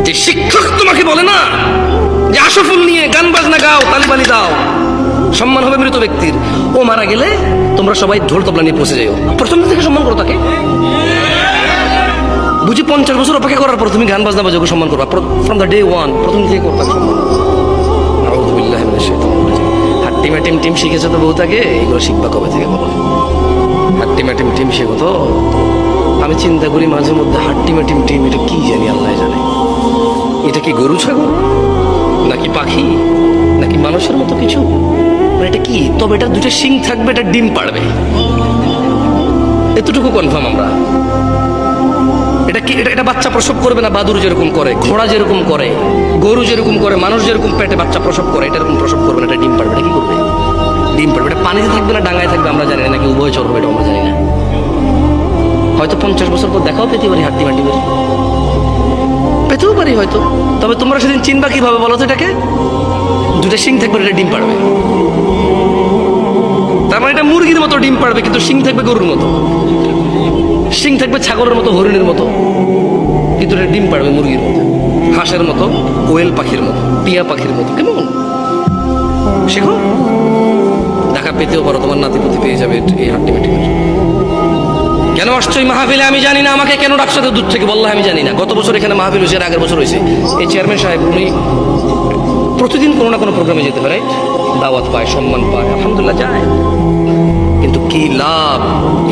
যে শিক্ষক তোমাকে বলে না যে আশফুল নিয়ে গান বাজনা গাও, তালিবালি দাও, সম্মান হবে মৃত ব্যক্তির, ও মারা গেলে তোমরা সবাই ঢোল তবলা নিয়ে পৌঁছে যাও, প্রথম দিন থেকে সম্মান করো তাকে। বুঝি 50 বছর অপেক্ষা করার পর তুমি গান বাজনা বাজাও সম্মান করবা, ফ্রম দ্য ডে ওয়ান প্রথম থেকে করবা সম্মান। আউযু বিল্লাহি মিনাশ শাইতানির রাজিম। হাট্টি ম্যাটিম টিম শিখেছে তো বহুটাকে, এগুলো শিখবা কবে থেকে বলো? হাট্টি ম্যাটিম টিম শেখো তো। আমি চিন্তা করি মাঝে মধ্যে হাট্টি ম্যাটিম টিম এটা কি জানি, আল্লাহ জানে। এটা কি গরু ছাগল নাকি পাখি নাকি মানুষের মতো কিছু, এটা কি? তবে এটা দুটো শিং থাকবে, এটা ডিম পাড়বে, এতটুকু কনফার্ম আমরা। এটা কি? এটা বাচ্চা প্রসব করবে না? বাদুর যেরকম করে, ঘোড়া যেরকম করে, গরু যেরকম করে, মানুষ যেরকম পেটে বাচ্চা প্রসব করে, এটা এরকম প্রসব করবে না, এটা ডিম পাড়বে। এটা কি করবে? ডিম পাড়বে। এটা পানিতে থাকবে না ডাঙায় থাকবে আমরা জানি না, নাকি উভয় চলবে এটা আমরা জানি না। হয়তো 50 বছর পর দেখাও পেতে পারি, হাড্ডি মাড্ডি পেতেও পারি হয়তো। তবে তোমরা সেদিন চিনবা কিভাবে বলো তো? এটাকে দুটো শিং থাকবে, এটা ডিম পাড়বে। তার মানে এটা মুরগির মতো ডিম পাড়বে, কিন্তু শিং থাকবে গরুর মতো, শিং থাকবে ছাগলের মতো, হরিণের মতো, কিন্তু এটা ডিম পাড়বে মুরগির মতো, হাঁসের মতো, কোয়েল পাখির মতো, টিয়া পাখির মতো। কেমন শেখো, দেখা পেতেও পারো, তোমার নাতিপুতি পেয়ে যাবে এই হাড্ডি মাটি। কেন আসছো এই মাহফিলে আমি জানি না, আমাকে কেন ডাকছো দূর থেকে বললাম আমি জানি না। গত বছর এখানে মাহফিল হয়েছে, আগের বছর হয়েছে। এই চেয়ারম্যান সাহেব উনি প্রতিদিন কোনো না কোনো প্রোগ্রামে যেতে পারে, দাওয়াত পায়, সম্মান পায়, আলহামদুলিল্লাহ যায়। কিন্তু কি লাভ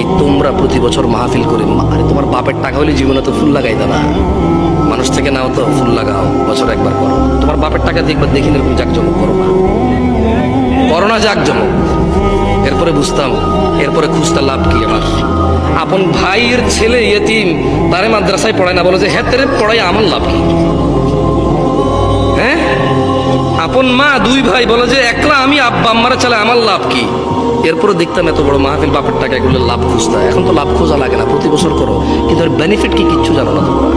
এই তোমরা প্রতি বছর মাহফিল করে? আরে তোমার বাপের টাকা হলে জীবনে তো ফুল লাগাই দাও না, মানুষ থেকে নাও তো, ফুল লাগাও, বছর একবার করো। তোমার বাপের টাকা দেখবার দেখি না, এরকম জাকজমক করো না, করো না জাকজমক। এরপরে বুঝতাম, এরপরে খুঁজতে লাভ কি? আমার আপন ভাইয়ের ছেলে ইয়েতিম, তারে মাদ্রাসায় পড়ায় না, বলে যে হ্যাঁ তেরে পড়াই আমার লাভ কি? হ্যাঁ, আপন মা দুই ভাই বলে যে একলা আমি আব্বা আম্মারা চালে আমার লাভ কি? এরপরে দেখতাম এত বড় মাহফিল, বাপের টাকা এগুলো লাভ খুঁজতে। এখন তো লাভ খোঁজা লাগে না, প্রতি বছর করো, কিন্তু এর বেনিফিট কি কিচ্ছু জানো না তোমরা।